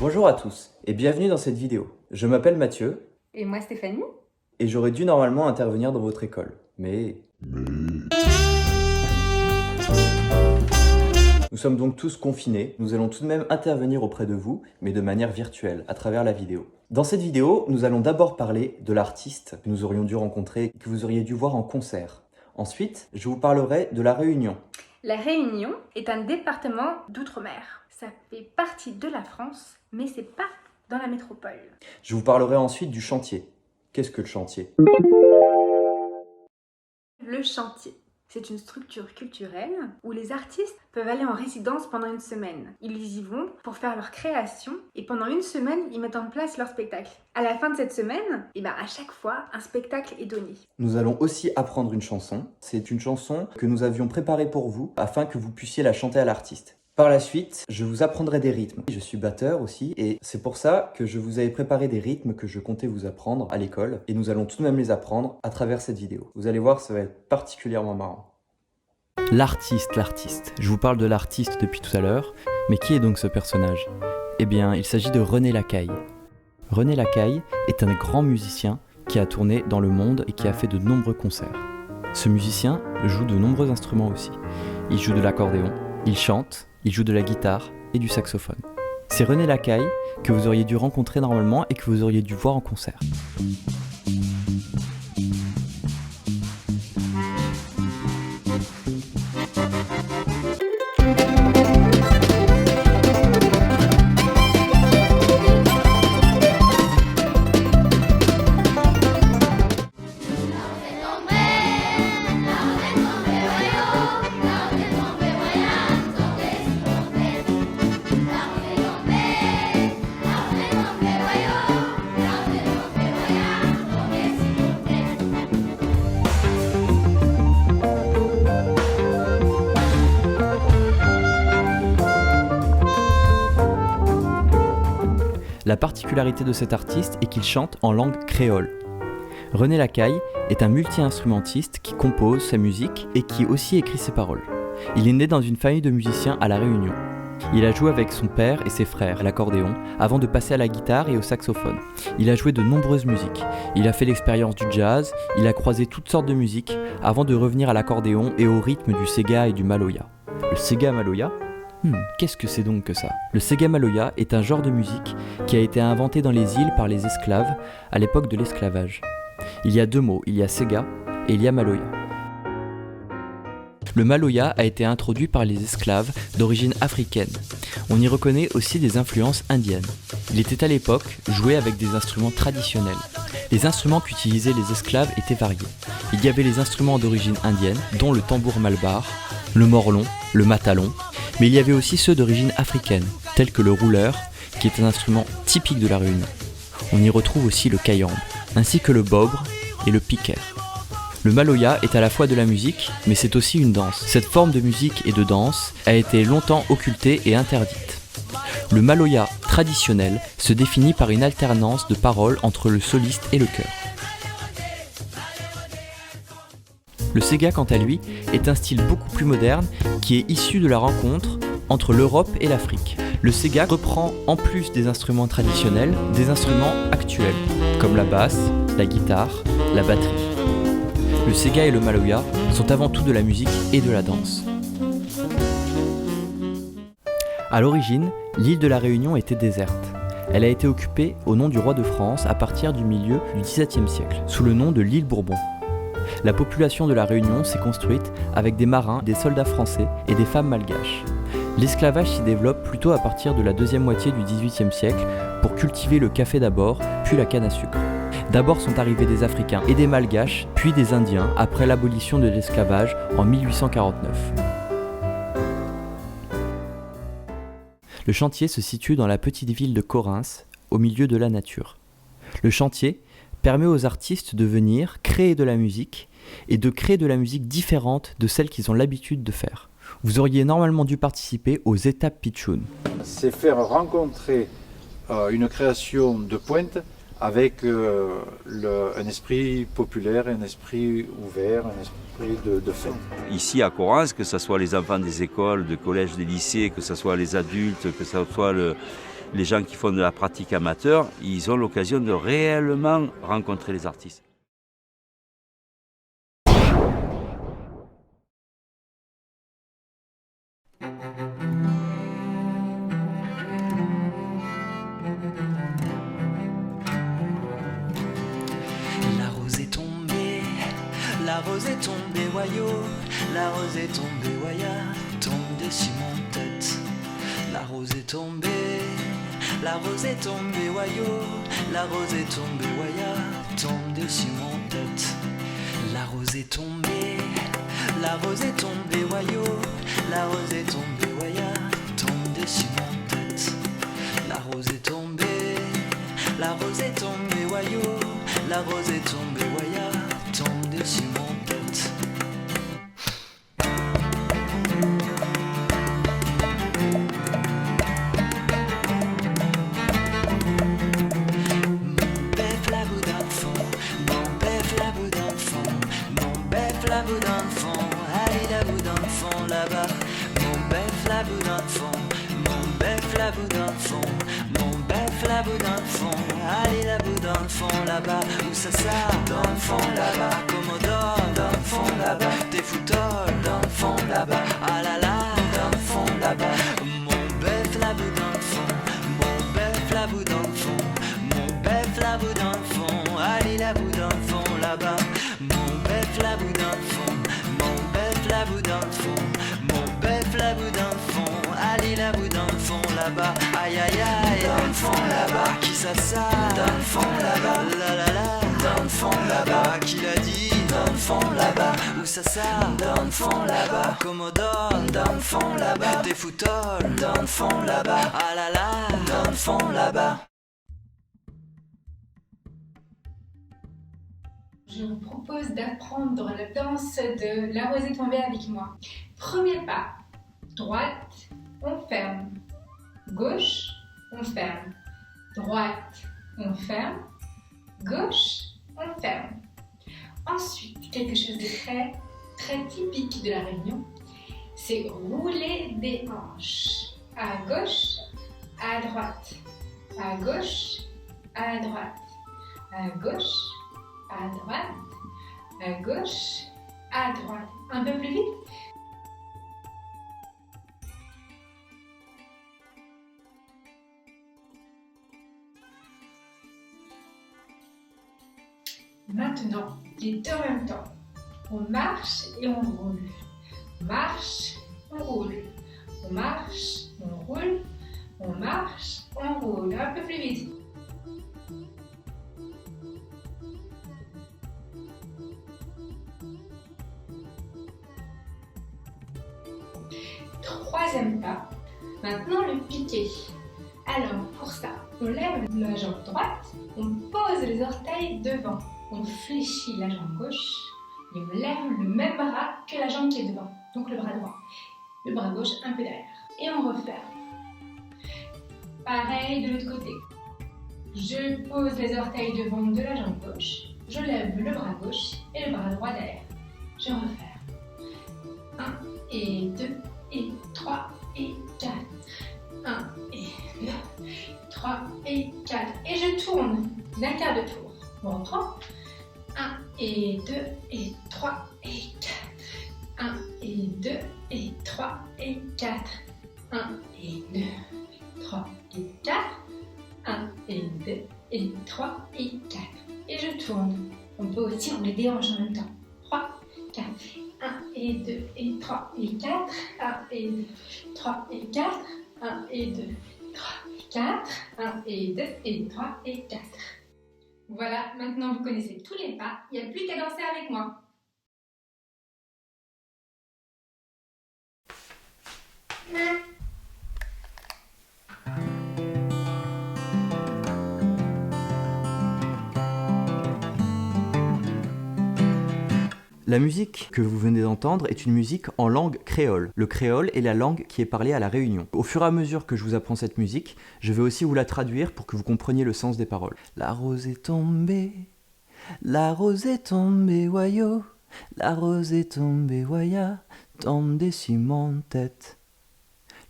Bonjour à tous et bienvenue dans cette vidéo. Je m'appelle Mathieu. Et moi Stéphanie. Et j'aurais dû normalement intervenir dans votre école. Mais... Nous sommes donc tous confinés. Nous allons tout de même intervenir auprès de vous, mais de manière virtuelle, à travers la vidéo. Dans cette vidéo, nous allons d'abord parler de l'artiste que nous aurions dû rencontrer, que vous auriez dû voir en concert. Ensuite, je vous parlerai de La Réunion. La Réunion est un département d'outre-mer. Ça fait partie de la France, mais c'est pas dans la métropole. Je vous parlerai ensuite du chantier. Qu'est-ce que le chantier? Le chantier, c'est une structure culturelle où les artistes peuvent aller en résidence pendant une semaine. Ils y vont pour faire leur création et pendant une semaine, ils mettent en place leur spectacle. À la fin de cette semaine, à chaque fois, un spectacle est donné. Nous allons aussi apprendre une chanson. C'est une chanson que nous avions préparée pour vous afin que vous puissiez la chanter à l'artiste. Par la suite, je vous apprendrai des rythmes. Je suis batteur aussi et c'est pour ça que je vous avais préparé des rythmes que je comptais vous apprendre à l'école et nous allons tout de même les apprendre à travers cette vidéo. Vous allez voir, ça va être particulièrement marrant. L'artiste. Je vous parle de l'artiste depuis tout à l'heure, mais qui est donc ce personnage? Eh bien, il s'agit de René Lacaille. René Lacaille est un grand musicien qui a tourné dans le monde et qui a fait de nombreux concerts. Ce musicien joue de nombreux instruments aussi. Il joue de l'accordéon, il chante, il joue de la guitare et du saxophone. C'est René Lacaille que vous auriez dû rencontrer normalement et que vous auriez dû voir en concert. La particularité de cet artiste est qu'il chante en langue créole. René Lacaille est un multi-instrumentiste qui compose sa musique et qui aussi écrit ses paroles. Il est né dans une famille de musiciens à La Réunion. Il a joué avec son père et ses frères à l'accordéon avant de passer à la guitare et au saxophone. Il a joué de nombreuses musiques. Il a fait l'expérience du jazz, il a croisé toutes sortes de musiques avant de revenir à l'accordéon et au rythme du sega et du maloya. Le sega maloya? Qu'est-ce que c'est donc que ça? Le sega maloya est un genre de musique qui a été inventé dans les îles par les esclaves à l'époque de l'esclavage. Il y a deux mots, il y a sega et il y a maloya. Le maloya a été introduit par les esclaves d'origine africaine. On y reconnaît aussi des influences indiennes. Il était à l'époque joué avec des instruments traditionnels. Les instruments qu'utilisaient les esclaves étaient variés. Il y avait les instruments d'origine indienne, dont le tambour malbar, le morlon, le matalon, mais il y avait aussi ceux d'origine africaine, tels que le rouleur, qui est un instrument typique de la Réunion. On y retrouve aussi le kayambe, ainsi que le bobre et le piker. Le maloya est à la fois de la musique, mais c'est aussi une danse. Cette forme de musique et de danse a été longtemps occultée et interdite. Le maloya traditionnel se définit par une alternance de paroles entre le soliste et le chœur. Le sega, quant à lui, est un style beaucoup plus moderne qui est issu de la rencontre entre l'Europe et l'Afrique. Le sega reprend, en plus des instruments traditionnels, des instruments actuels, comme la basse, la guitare, la batterie. Le sega et le maloya sont avant tout de la musique et de la danse. À l'origine, l'île de la Réunion était déserte. Elle a été occupée au nom du roi de France à partir du milieu du XVIIe siècle, sous le nom de l'île Bourbon. La population de la Réunion s'est construite avec des marins, des soldats français et des femmes malgaches. L'esclavage s'y développe plutôt à partir de la deuxième moitié du XVIIIe siècle pour cultiver le café d'abord, puis la canne à sucre. D'abord sont arrivés des Africains et des Malgaches, puis des Indiens après l'abolition de l'esclavage en 1849. Le chantier se situe dans la petite ville de Corince, au milieu de la nature. Le chantier permet aux artistes de venir créer de la musique et de créer de la musique différente de celle qu'ils ont l'habitude de faire. Vous auriez normalement dû participer aux étapes Pitchoun. C'est faire rencontrer une création de pointe avec un esprit populaire, un esprit ouvert, un esprit de fête. Ici à Corince, que ce soit les enfants des écoles, des collèges, des lycées, que ce soit les adultes, que ce soit les gens qui font de la pratique amateur, ils ont l'occasion de réellement rencontrer les artistes. La rose est tombée, la rose est tombée, voyou. La rose est tombée, voya, tombée sur mon tête. La rose est tombée, la rose est tombée, voyou. La rose est tombée, voya, tombée sur mon tête. La rose est tombée, la rose est tombée, voyou. La rose est tombée, voya, tombée sur mon tête. La rose est tombée, la rose est tombée, voyou. La rose est tombée, voya, tombée sur mon tête. Mon bœuf la boue d'enfant, mon bœuf la boue d'enfant, mon bœuf la boue d'enfant, allez la boue d'enfant là-bas. Mon bœuf la boue d'enfant, mon bœuf la boue d'enfant, mon bœuf la boue d'enfant, allez la boue d'enfant là-bas. Où ça d'enfant là-bas, commodore d'enfant là-bas, t'es foutol d'enfant là-bas, ah là là d'enfant là-bas. Mon bœuf la boue d'enfant, mon bœuf la boue d'enfant, mon bœuf la boue d'enfant, allez la boue d'enfant là-bas. Mon bœuf la boue d'enfant, mon bœuf la boue d'enfant, mon bœuf la boue d'enfant, allez la boue d'enfant là-bas. Aïe aïe aïe, d'enfant là-bas, qui ça d'enfant là-bas, la la la, d'enfant là-bas, qui l'a dit, d'enfant là-bas, où ça d'enfant là-bas, commodore, d'enfant là-bas, t'es foutol, d'enfant là-bas, ah là là, d'enfant là-bas. Je vous propose d'apprendre la danse de La rose est tombée avec moi. Premier pas, droite, on ferme. Gauche, on ferme. Droite, on ferme. Gauche, on ferme. Ensuite, quelque chose de très typique de la Réunion, c'est rouler des hanches. À gauche, à droite. À gauche, à droite. À gauche, à droite. À gauche, à droite. Un peu plus vite. Maintenant, les deux en même temps. On marche et on roule. On marche, on roule. On marche, on roule. On marche, on roule. Un peu plus vite. Troisième pas. Maintenant le piqué. Alors pour ça, on lève la jambe droite, on pose les orteils devant. On fléchit la jambe gauche et on lève le même bras que la jambe qui est devant, donc le bras droit. Le bras gauche un peu derrière. Et on referme. Pareil de l'autre côté. Je pose les orteils devant de la jambe gauche, je lève le bras gauche et le bras droit derrière. Je referme. 1 et 2 et 3 et 4. 1 et 2, 3 et 4. Et je tourne d'un quart de tour. On reprend. 1 et 2 et 3 et 4. 1 et 2 et 3 et 4. 1 et 2, 3 et 4. 1 et 2 et 3 et 4. Et je tourne. On peut aussi enlever des hanches en même temps. 3, 4. 1 et 2 et 3 et 4. 1 et 2, 3 et 4. 1 et 2, 3 et 4. 1 et 2 et 3 et 4. Voilà, maintenant vous connaissez tous les pas, il n'y a plus qu'à danser avec moi. La musique que vous venez d'entendre est une musique en langue créole. Le créole est la langue qui est parlée à La Réunion. Au fur et à mesure que je vous apprends cette musique, je vais aussi vous la traduire pour que vous compreniez le sens des paroles. La rose est tombée, wayo. La rose est tombée, waya, tombée sur mon tête.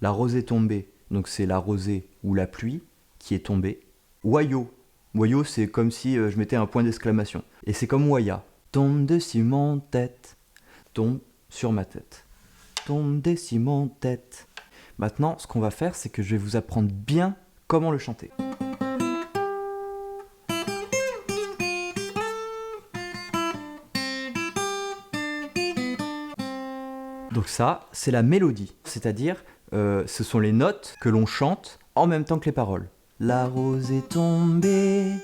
La rose est tombée, donc c'est la rosée ou la pluie. qui est tombé. Wayo. Wayo, c'est comme si je mettais un point d'exclamation. Et c'est comme Waya. Tombe dessus mon tête. Tombe sur ma tête. Tombe dessus mon tête. Maintenant, ce qu'on va faire, c'est que je vais vous apprendre bien comment le chanter. Donc ça, c'est la mélodie. C'est-à-dire, ce sont les notes que l'on chante en même temps que les paroles. La rose est tombée,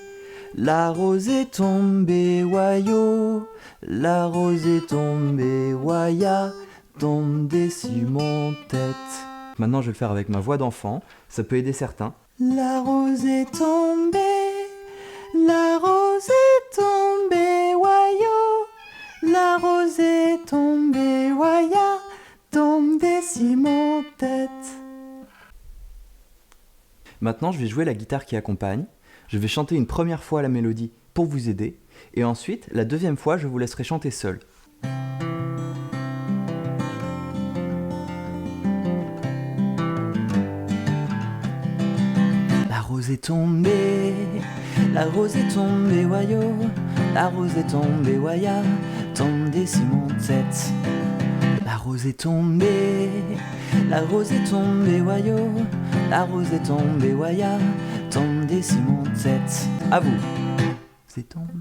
wayo. La rose est tombée, waya, tombée sur mon tête. Maintenant, je vais le faire avec ma voix d'enfant, ça peut aider certains. La rose est tombée, wayo. La rose est tombée, waya, tombée sur mon tête. Maintenant, je vais jouer la guitare qui accompagne. Je vais chanter une première fois la mélodie pour vous aider. Et ensuite, la deuxième fois, je vous laisserai chanter seul. La rose est tombée, wayo. La rose est tombée, waya, tombée sur mon tête. La rose est tombée, wayo. La rose est tombée, waya, tombée sur mon tête. À vous. C'est tombé.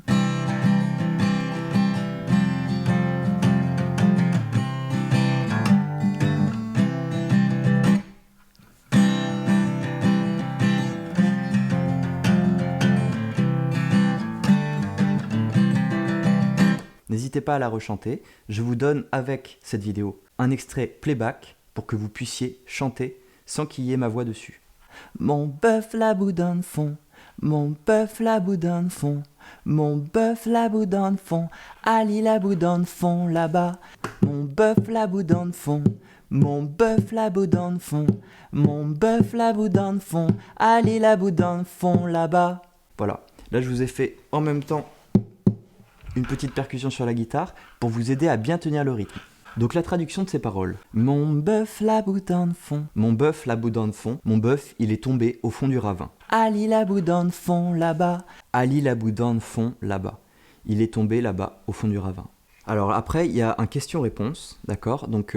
N'hésitez pas à la rechanter. Je vous donne avec cette vidéo un extrait playback pour que vous puissiez chanter sans qu'il y ait ma voix dessus. Mon bœuf la boudin fond, mon bœuf la boudin fond, mon bœuf la boudin fond, Ali la boudin fond là-bas. Mon bœuf la boudin fond, mon bœuf la boudin fond, mon bœuf la boudin fond, Ali la boudin fond là-bas. Voilà, là je vous ai fait en même temps une petite percussion sur la guitare pour vous aider à bien tenir le rythme. Donc la traduction de ces paroles. Mon bœuf la boudin de fond. Mon bœuf la boudin de fond. Mon bœuf, il est tombé au fond du ravin. Ali la boudin de fond là-bas. Ali la boudin de fond là-bas. Il est tombé là-bas au fond du ravin. Alors après, il y a un question-réponse, d'accord ? Donc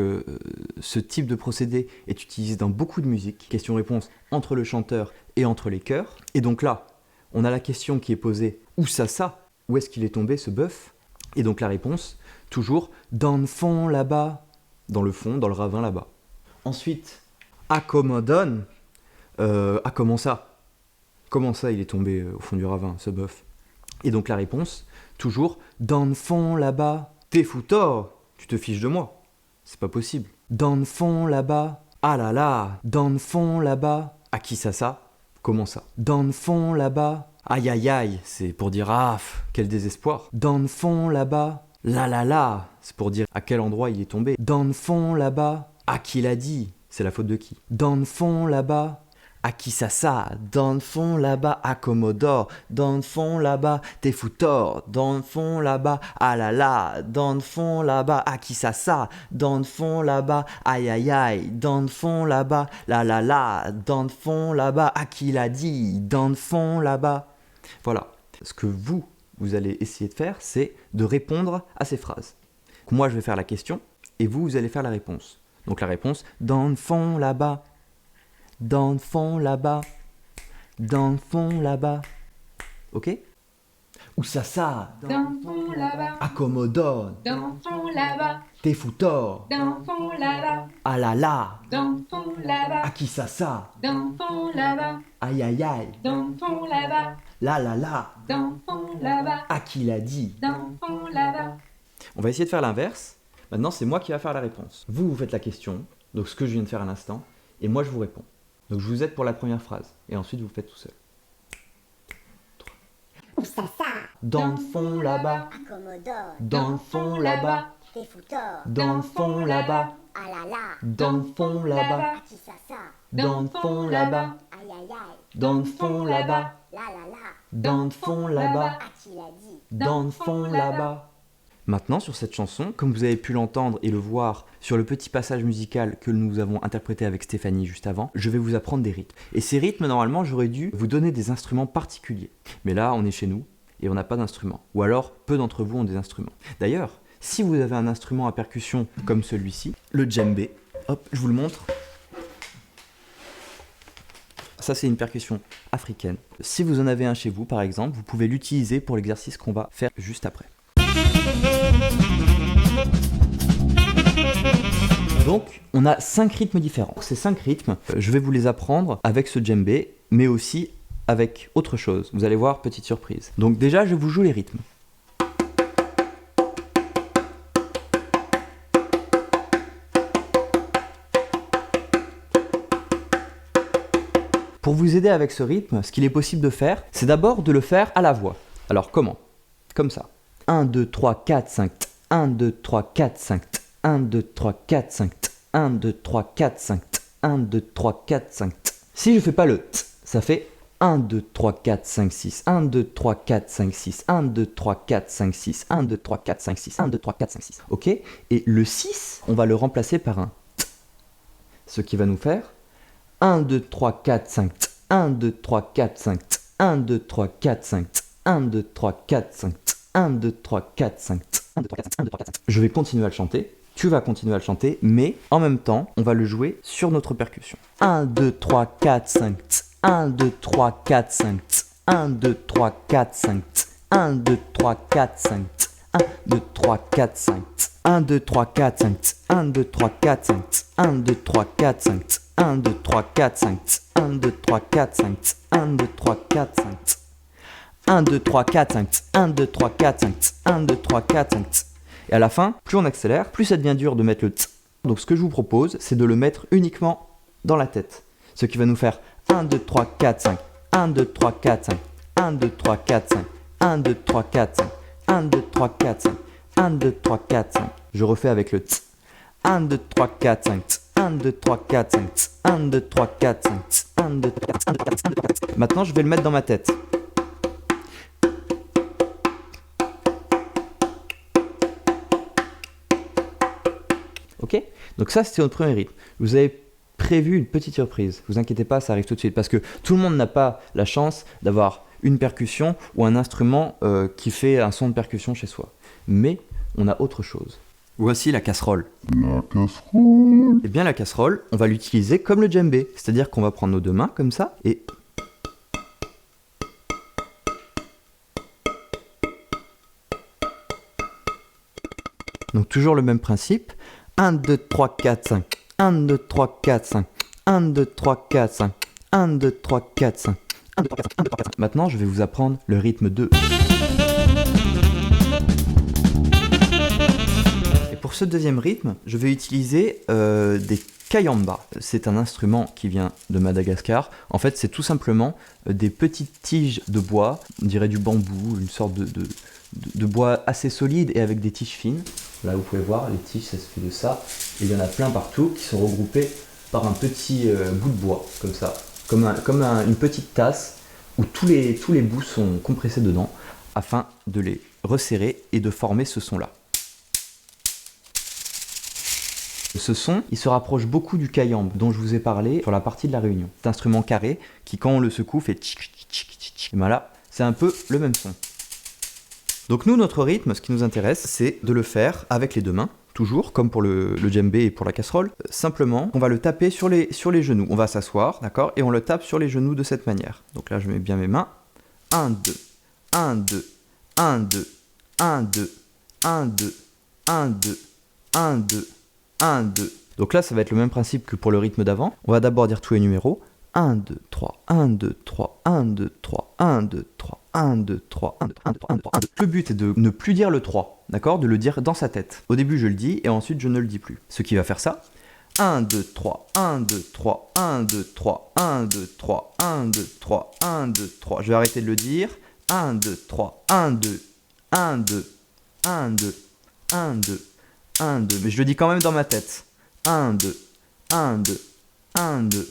ce type de procédé est utilisé dans beaucoup de musiques. Question-réponse entre le chanteur et entre les chœurs. Et donc là, on a la question qui est posée. Où ça ? Où est-ce qu'il est tombé ce bœuf ? Et donc la réponse, toujours dans le fond là-bas, dans le fond, dans le ravin là-bas. Ensuite, accommodone, comment ça ? Comment ça il est tombé au fond du ravin, ce bœuf ? Et donc la réponse, toujours dans le fond là-bas, t'es foutor, tu te fiches de moi, c'est pas possible. Dans le fond là-bas, ah là là, dans le fond là-bas, à qui ça ? Comment ça ? Dans le fond là-bas, aïe aïe aïe, c'est pour dire ah, quel désespoir. Dans le fond là-bas, là là là, c'est pour dire à quel endroit il est tombé. Dans le fond là-bas, à qui l'a dit, c'est la faute de qui. Dans le fond là-bas, à qui ça ? Dans le fond là-bas, à Commodore. Dans le fond là-bas, t'es foutor. Dans le fond là-bas, ah là là. Dans le fond là-bas, à qui ça ? Dans le fond là-bas, aïe aïe aïe. Dans le fond là-bas, là là là. Dans le fond là-bas, à qui l'a dit. Dans le fond là-bas. Voilà. Ce que vous allez essayer de faire, c'est de répondre à ces phrases. Donc moi, je vais faire la question et vous allez faire la réponse. Donc la réponse, dans le fond là-bas. Dans le fond là-bas, dans le fond là-bas, ok ? Où ça ? Dans le fond là-bas, À Commodore, dans le fond là-bas, t'es foutor, dans le fond là-bas, ah là là, dans le fond là-bas, à qui ça ? dans le fond là-bas, Aïe aïe aïe, dans le fond là-bas, là là là, dans le fond là-bas, à qui l'a dit ? dans le fond là-bas. On va essayer de faire l'inverse. Maintenant, c'est moi qui va faire la réponse. Vous faites la question, donc ce que je viens de faire à l'instant, et moi je vous réponds. Donc je vous aide pour la première phrase, et ensuite vous faites tout seul. Où ça ? Dans le fond là-bas, À Commodore. dans le fond là-bas, T'es foutor. dans le fond là-bas, Ah là là. dans le fond là-bas, À qui ça ? dans le fond là-bas, Aïe aïe aïe. dans le fond là-bas, Là là là. dans le fond là-bas, À qui l'a dit. dans le fond là-bas. Maintenant, sur cette chanson, comme vous avez pu l'entendre et le voir sur le petit passage musical que nous avons interprété avec Stéphanie juste avant, je vais vous apprendre des rythmes. Et ces rythmes, normalement, j'aurais dû vous donner des instruments particuliers. Mais là, on est chez nous et on n'a pas d'instruments. Ou alors, peu d'entre vous ont des instruments. D'ailleurs, si vous avez un instrument à percussion comme celui-ci, le djembé, hop, je vous le montre. Ça, c'est une percussion africaine. Si vous en avez un chez vous, par exemple, vous pouvez l'utiliser pour l'exercice qu'on va faire juste après. Donc, on a 5 rythmes différents. Ces 5 rythmes, je vais vous les apprendre avec ce djembé, mais aussi avec autre chose. Vous allez voir, petite surprise. Donc déjà, je vous joue les rythmes. Pour vous aider avec ce rythme, ce qu'il est possible de faire, c'est d'abord de le faire à la voix. Alors comment? Comme ça. 1, 2, 3, 4, 5. 1, 2, 3, 4, 5. 1, 2, 3, 4, 5. 1, 2, 3, 4, 5. 1, 2, 3, 4, 5. Si je fais pas le t, ça fait 1, 2, 3, 4, 5, 6. 1, 2, 3, 4, 5, 6. 1, 2, 3, 4, 5, 6. 1, 2, 3, 4, 5, 6. 1, 2, 3, 4, 5, 6. Ok? Et le 6, on va le remplacer par un t. Ce qui va nous faire 1, 2, 3, 4, 5. 1, 2, 3, 4, 5. 1, 2, 3, 4, 5. 1, 2, 3, 4, 5. 1, 2, 3, 4, 5. 1, 2, 3, 4, 5. 1, 2, 3, 4, 5. Je vais continuer à le chanter. Tu vas continuer à le chanter, mais en même temps, on va le jouer sur notre percussion. 1, 2, 3, 4, 5. 1, 2, 3, 4, 5. 1, 2, 3, 4, 5. 1, 2, 3, 4, 5. 1, 2, 3, 4, 5. 1, 2, 3, 4, 5. 1, 2, 3, 4, 5. 1, 2, 3, 4, 5. 1, 2, 3, 4, 5. 1, 2, 3, 4, 5. 1, 2, 3, 4, 5. 1, 2, 3, 4, 5. 1, 2, 3, 4, 5. 1, 2, 3, 4, 5. Et à la fin, plus on accélère, plus ça devient dur de mettre le t. Donc ce que je vous propose, c'est de le mettre uniquement dans la tête. Ce qui va nous faire 1, 2, 3, 4, 5. 1, 2, 3, 4, 5. 1, 2, 3, 4, 5. 1, 2, 3, 4, 5. 1, 2, 3, 4, 5. 1, 2, 3, 4, 5. Je refais avec le t. 1, 2, 3, 4, 5. 1, 2, 3, 4, 5. 1, 2, 3, 4, 5. 1, 2, 3, 4, 5. 1, 2, 3, 4, 5. 1, 2, 3, 4, 5. Maintenant, je vais le mettre dans ma tête. Ok? Donc ça, c'était notre premier rythme. Vous avez prévu une petite surprise. Vous inquiétez pas, ça arrive tout de suite. Parce que tout le monde n'a pas la chance d'avoir une percussion ou un instrument qui fait un son de percussion chez soi. Mais on a autre chose. Voici la casserole. La casserole. Eh bien la casserole, on va l'utiliser comme le djembé. C'est-à-dire qu'on va prendre nos deux mains comme ça et... Donc toujours le même principe. 1, 2, 3, 4, 5. 1, 2, 3, 4, 5. 1, 2, 3, 4, 5. 1, 2, 3, 4, 5. 1, 2, 3, 4, 5. 1, 2, 3, 4, 5. Maintenant, je vais vous apprendre le rythme 2. Et pour ce deuxième rythme, je vais utiliser des kayamba. C'est un instrument qui vient de Madagascar. En fait, c'est tout simplement des petites tiges de bois, on dirait du bambou, une sorte de bois assez solide et avec des tiges fines. Là, vous pouvez voir, les tiges, ça se fait de ça. Et il y en a plein partout qui sont regroupés par un petit bout de bois, comme ça. Comme une petite tasse où tous les bouts sont compressés dedans afin de les resserrer et de former ce son-là. Ce son, il se rapproche beaucoup du kayambe dont je vous ai parlé sur la partie de la Réunion. C'est un instrument carré qui, quand on le secoue, fait tchic tchic tchic tchic. Et ben là, c'est un peu le même son. Donc nous, notre rythme, ce qui nous intéresse, c'est de le faire avec les deux mains, toujours, comme pour le djembé et pour la casserole. Simplement, on va le taper sur les genoux. On va s'asseoir, d'accord? Et on le tape sur les genoux de cette manière. Donc là, je mets bien mes mains. 1, 2, 1, 2, 1, 2, 1, 2, 1, 2, 1, 2, 1, 2, 1, 2. Donc là, ça va être le même principe que pour le rythme d'avant. On va d'abord dire tous les numéros. 1, 2, 3, 1, 2, 3, 1, 2, 3, 1, 2, 3, 1, 2, 3, 1, 2, 3, 1, 2, 3, 1, 2, 3, 1, 2. Le but est de ne plus dire le 3, d'accord? De le dire dans sa tête. Au début, je le dis et ensuite, je ne le dis plus. Ce qui va faire ça. 1, 2, 3, 1, 2, 3, 1, 2, 3, 1, 2, 3, 1, 2, 3, 1, 2, 3. Je vais arrêter de le dire. 1, 2, 3, 1, 2, 1, 2, 1, 2, 1, 2, 1, 2. Mais je le dis quand même dans ma tête. 1, 2, 1, 2, 1, 2,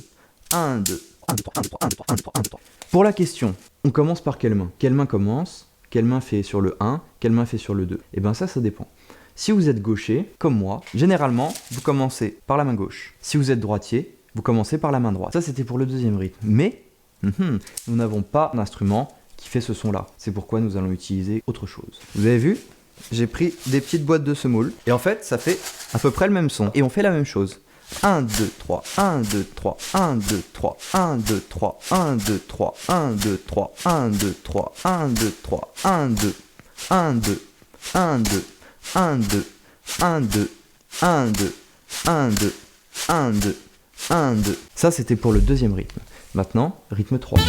1, 2, 1, 2, 3, 1, 2, 3, 1, 2, 3, 1, 2, 3. Pour la question, on commence par quelle main? Quelle main commence? quelle main fait sur le 1, quelle main fait sur le 2. Et bien ça dépend. Si vous êtes gaucher, comme moi, généralement, vous commencez par la main gauche. Si vous êtes droitier, vous commencez par la main droite. Ça, c'était pour le deuxième rythme. Mais, nous n'avons pas d'instrument qui fait ce son-là. C'est pourquoi nous allons utiliser autre chose. Vous avez vu ? J'ai pris des petites boîtes de semoule. Et en fait, ça fait à peu près le même son. Et on fait la même chose. 1, 2, 3, 1, 2, 3, 1, 2, 3, 1, 2, 3, 1, 2, 3, 1, 2, 3, 1, 2, 3, 1, 2, 3, 1, 2, 1, 2, 1, 2, 1, 2, 1, 2, 1, 2, 1, 2, 1, 2, 1, 2. Ça, c'était pour le deuxième rythme. Maintenant, rythme 3.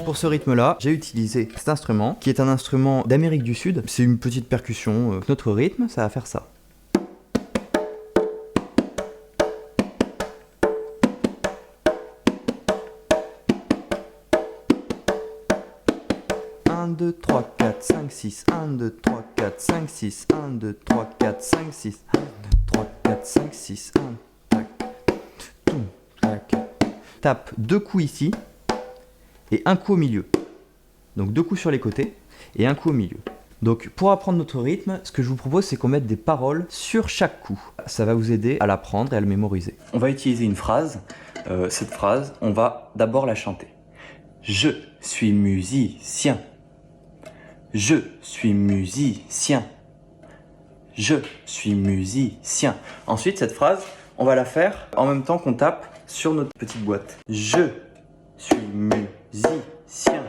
Pour ce rythme-là, j'ai utilisé cet instrument, qui est un instrument d'Amérique du Sud. C'est une petite percussion. Notre rythme, ça va faire ça. Un, 2, 3, 4, 5, 6, 1, 2, 3, 4, 5, 6, 1, 2, 3, 4, 5, 6, 1, 2, 3, 4, 5, 6, 1, tac, toum, tac. Tape 2 coups ici, et un coup au milieu. Donc 2 coups sur les côtés, et un coup au milieu. Donc pour apprendre notre rythme, ce que je vous propose, c'est qu'on mette des paroles sur chaque coup. Ça va vous aider à l'apprendre et à le mémoriser. On va utiliser une phrase. Cette phrase, on va d'abord la chanter. Je suis musicien. Je suis musicien. Je suis musicien. Ensuite, cette phrase, on va la faire en même temps qu'on tape sur notre petite boîte. Je suis musicien.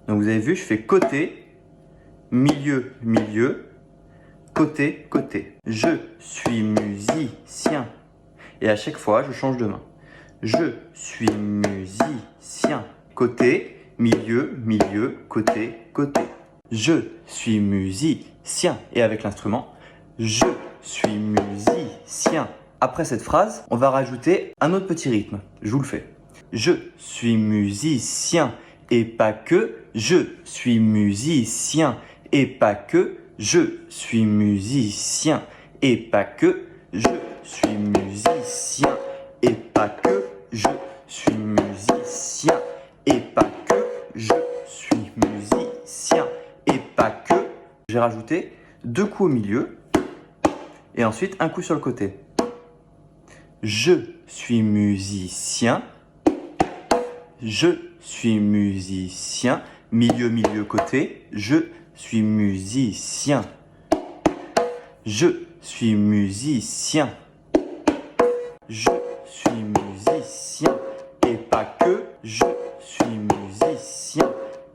Donc vous avez vu, je fais côté, milieu, milieu, côté, côté. Je suis musicien. Et à chaque fois, je change de main. Je suis musicien. Côté, milieu, milieu, côté, côté. Je suis musicien. Et avec l'instrument, je suis musicien. Après cette phrase, on va rajouter un autre petit rythme. Je vous le fais. Je suis musicien et pas que. Je suis musicien et pas que. Je suis musicien et pas que. Je suis musicien et pas que. Je suis musicien et pas que. Je suis musicien et pas que. J'ai rajouté 2 coups au milieu et ensuite un coup sur le côté. Je suis musicien. Je suis musicien. Milieu, milieu, côté. Je suis musicien. Je suis musicien. Je suis musicien et pas que. Je suis musicien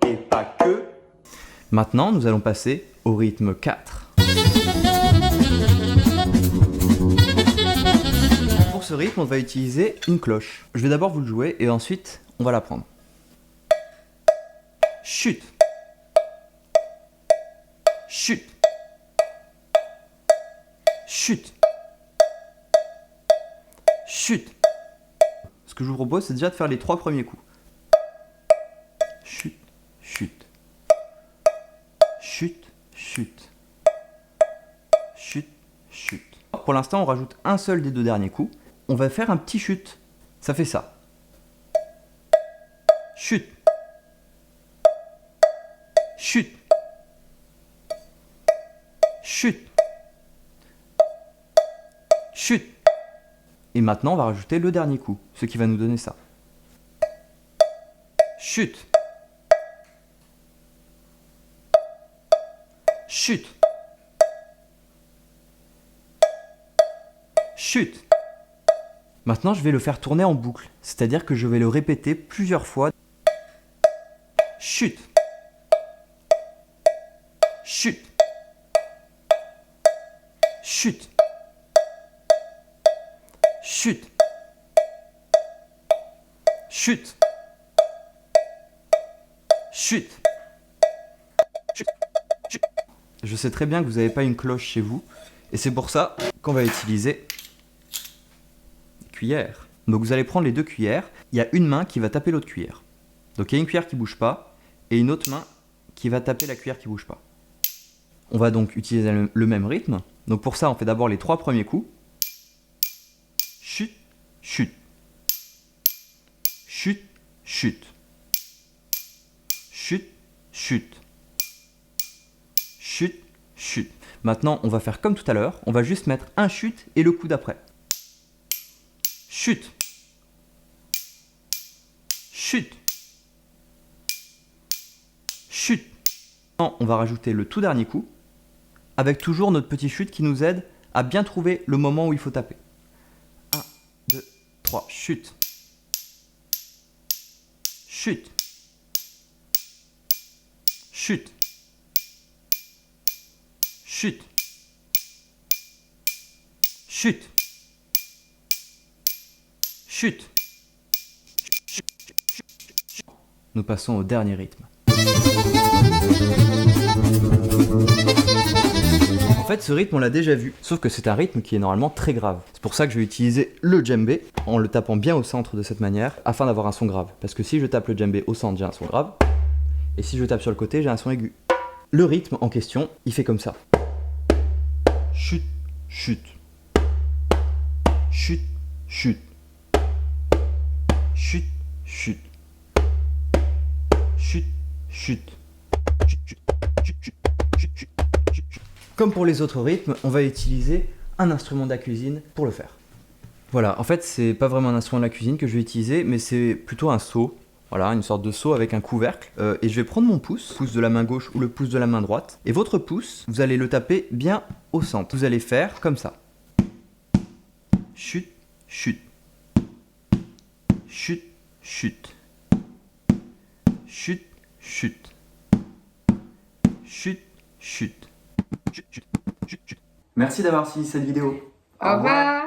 et pas que. Maintenant, nous allons passer au rythme 4. Pour ce rythme, on va utiliser une cloche. Je vais d'abord vous le jouer et ensuite, on va l'apprendre. Chut. Chut. Chut. Chut. Ce que je vous propose, c'est déjà de faire les 3 premiers coups. Chut. Chut. Chut. Chut. Chut. Chut. Pour l'instant, on rajoute un seul des 2 derniers coups. On va faire un petit chut. Ça fait ça. Chut. Chut. Chut. Chut. Et maintenant, on va rajouter le dernier coup, ce qui va nous donner ça. Chut. Chut. Chut. Maintenant, je vais le faire tourner en boucle, c'est-à-dire que je vais le répéter plusieurs fois. Chut. Chut. Chut. Chut. Chut. Chut. Chut. Chut. Je sais très bien que vous n'avez pas une cloche chez vous, et c'est pour ça qu'on va utiliser des cuillères. Donc vous allez prendre les 2 cuillères, il y a une main qui va taper l'autre cuillère. Donc il y a une cuillère qui bouge pas, et une autre main qui va taper la cuillère qui bouge pas. On va donc utiliser le même rythme. Donc pour ça, on fait d'abord les 3 premiers coups. Chut, chut. Chut, chute. Chute, chute. Chute, chute. Maintenant, on va faire comme tout à l'heure. On va juste mettre un chute et le coup d'après. Chute. Chute. Chute. Maintenant, on va rajouter le tout dernier coup, avec toujours notre petit chute qui nous aide à bien trouver le moment où il faut taper. 1, 2, 3, chute. Chute. Chute. Chute. Chute. Chute. Nous passons au dernier rythme. En fait, ce rythme, on l'a déjà vu, sauf que c'est un rythme qui est normalement très grave. C'est pour ça que je vais utiliser le djembé en le tapant bien au centre de cette manière, afin d'avoir un son grave. Parce que si je tape le djembé au centre, j'ai un son grave, et si je tape sur le côté, j'ai un son aigu. Le rythme en question, il fait comme ça. Chute, chute. Chute, chute. Chute, chute. Chute, chute. Comme pour les autres rythmes, on va utiliser un instrument de la cuisine pour le faire. Voilà, en fait, c'est pas vraiment un instrument de la cuisine que je vais utiliser, mais c'est plutôt un seau. Voilà, une sorte de seau avec un couvercle. Et je vais prendre mon pouce de la main gauche ou le pouce de la main droite. Et votre pouce, vous allez le taper bien au centre. Vous allez faire comme ça. Chute, chute. Chute, chute. Chute, chute. Chute, chute. Merci d'avoir suivi cette vidéo. Au revoir.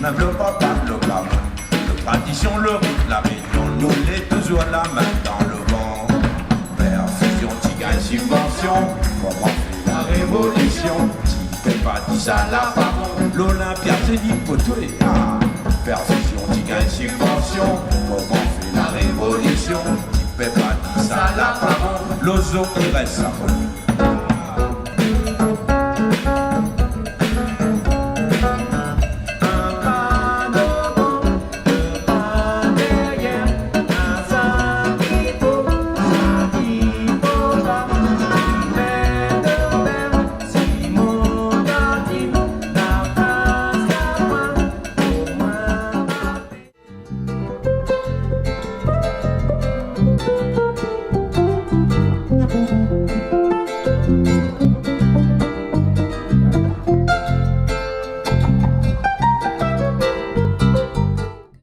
même le papa, le gamin. De tradition, le rythme, la réunion, nous les deux oies la main dans le vent. Perfusion, tigre, subvention, comment fait la révolution? Si t'es pas dit ça là, pardon, l'Olympia c'est dit pour toi. Perfusion, tigre, subvention, comment fait la révolution? Si t'es pas dit ça là, pardon, l'ozo qui reste à